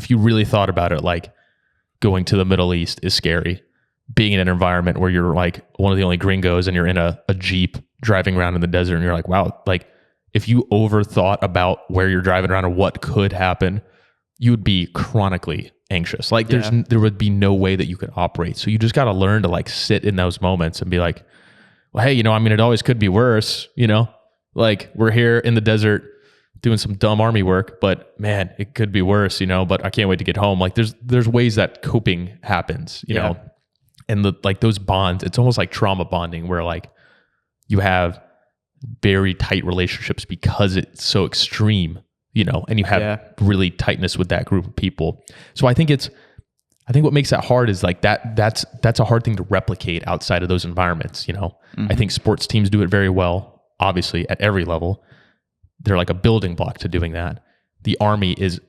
if you really thought about it, like going to the Middle East is scary. Being in an environment where you're like one of the only gringos and you're in a Jeep driving around in the desert and you're like, wow, like if you overthought about where you're driving around and what could happen, you would be chronically anxious. Like there would be no way that you could operate. So you just got to learn to like sit in those moments and be like, well, hey, I mean, it always could be worse, like we're here in the desert doing some dumb army work, but man, it could be worse, but I can't wait to get home. Like there's ways that coping happens, you know, and like those bonds, it's almost like trauma bonding where like you have very tight relationships because it's so extreme, and you have really tightness with that group of people. So I think what makes that hard is like that's a hard thing to replicate outside of those environments, I think sports teams do it very well, obviously at every level. They're like a building block to doing that. The Army is